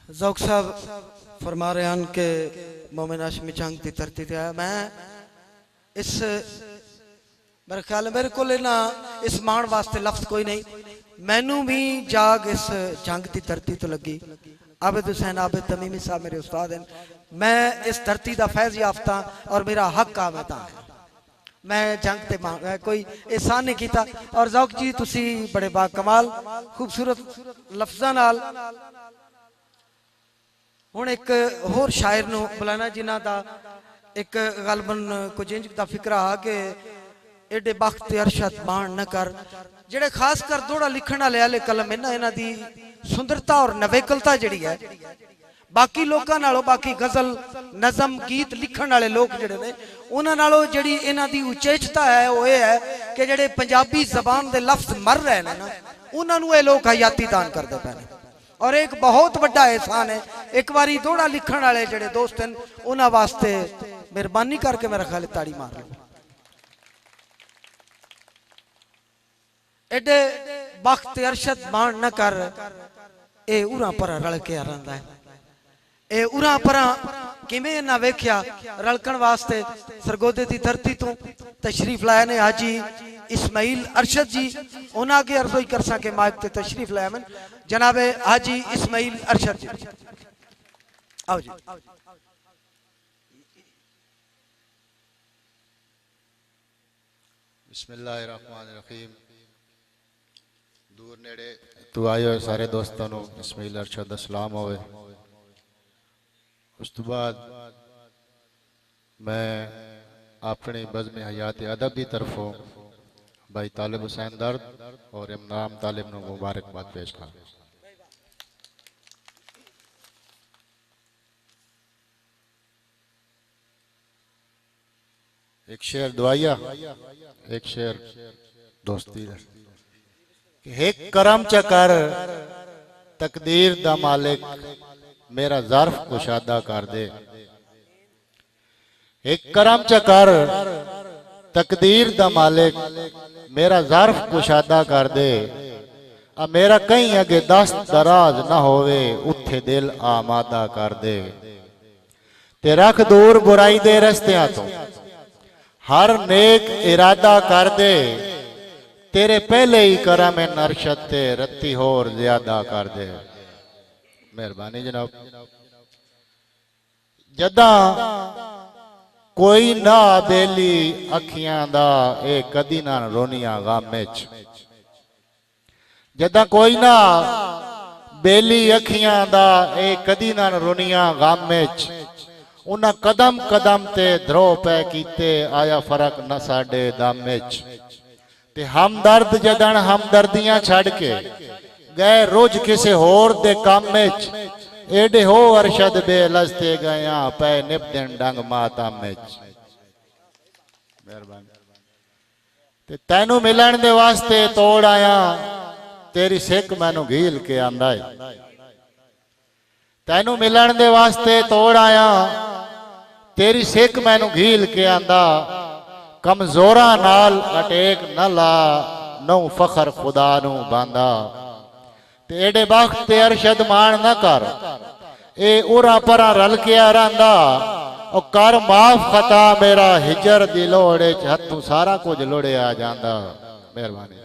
ज़ौक़ साहब फरमा रहे हैं कि मोमिन हाशमी जंग की धरती ते आया। मैं इस मेरे ख्याल मेरे को ना इस मान वास्ते लफ्ज़ कोई नहीं। मैनू भी जाग इस जंग की धरती तो लगी। आबिद हुसैन आबिद तमीमी साहब मेरे उस्ताद हैं। मैं इस धरती का फैज़ याफ्ता और मेरा हक आ मैं मैं जंग ते कोई एहसान नहीं किया। और ज़ौक़ जी तुसी बड़े बा कमाल खूबसूरत लफ्ज़ां नाल हुण एक होर शायर नूं बुलाना जिन्हां दा एक गलबन कुछ इंज दा फिक्रा आ कि एडे बख्त अरशद मान न कर जेड़े खास कर दोड़ा लिखण वाले आले कलम है ना इन्हां दी सुंदरता और नवेकलता जिहड़ी है बाकी लोगों नालों बाकी गजल नज़म गीत लिखण वाले लोग जिहड़े ने उन्हां नालों जिहड़ी इन्हां दी उचेचता है वो ये है कि जिहड़े पंजाबी ज़बान दे लफ्ज़ मर रहे हैं ना उन्हां नूं ये लोग हयाती दान करदे पए ने। और एक बहुत बड़ा एहसान है एक बारी दोड़ा लिखण वाले जिहड़े दोस्त हैं उन्हां वास्ते मेहरबानी करके मेरा ख्याल ताड़ी मार लो। एडे बख्त अरशद मान न कर ए उरा परा रल के रहिंदा है। ए उरा परा किवें ना वेख्या रलकण वास्ते सरगोदे की धरती तो तशरीफ लाए ने हाजी इस्माइल अरशद जी। उन्हें अगे अर्ज़ोई कर सके माइक ते तशरीफ लाए मन जनाबे हाजी इस्माइल अरशद जी। आओ जी। बिस्मिल्लाहिर्रहमानिर्रहीम। दूर नेड़े तू आयो सारे दोस्तों को इस्माइल अरशद दा सलाम होवे। उस तो बाद मैं अपनी बज़्म हयात अदब की तरफों भाई तालिब हुसैन दर्द और इमरान तालिब को मुबारकबाद पेश कर। एक शेर दुआया एक शेर दोस्ती एक करम चकर तकदीर दा मालिक मेरा ज़र्फ कुशादा कर दे। एक करम चकर तकदीर दा मालिक मेरा ज़र्फ कुशादा कर दे। आ मेरा कहीं अगे दस्त दराज ना होवे उथे दिल आमादा कर दे। ते रख दूर बुराई दे रस्तियां तो हर नेक इरादा कर दे। तेरे पहले ही करम अरशद ते रत्ती होर ज्यादा कर दे। मेहरबानी जनाब। जदा कोई ना बेली अखियां दा ए कदी ना रोनिया गम विच। जदा कोई ना बेली अखियां दा ए कदी ना रोनिया गम विच। उन्हां कदम कदम ते धरो पै कीते आया फर्क न साडे दम विच। ते हमदर्द जदन हमदर्दियां छड़ के गए रोज किसे होर दे काम विच। एडे हो अरशद बेलस्ते गया पै निपदन डंग मातम विच। मेहरबानी। ते तैनू मिलन दे वास्ते तोड़ आया तेरी सिक मैनू घील के आंदा है। तैनू मिलन दे वास्ते तोड़ आया तेरी सिक मैनू घील के आंदा। कमजोरा नाल अटेक न ला नौ फखर खुदा नू बांदा। ते एडे बख्त अरशद मान न कर ए उरा परा रल के रहिंदा। ओ कर माफ खता मेरा हिजर दी लोड़ च हथों सारा कुछ लोड़े आ जांदा। मेहरबानी।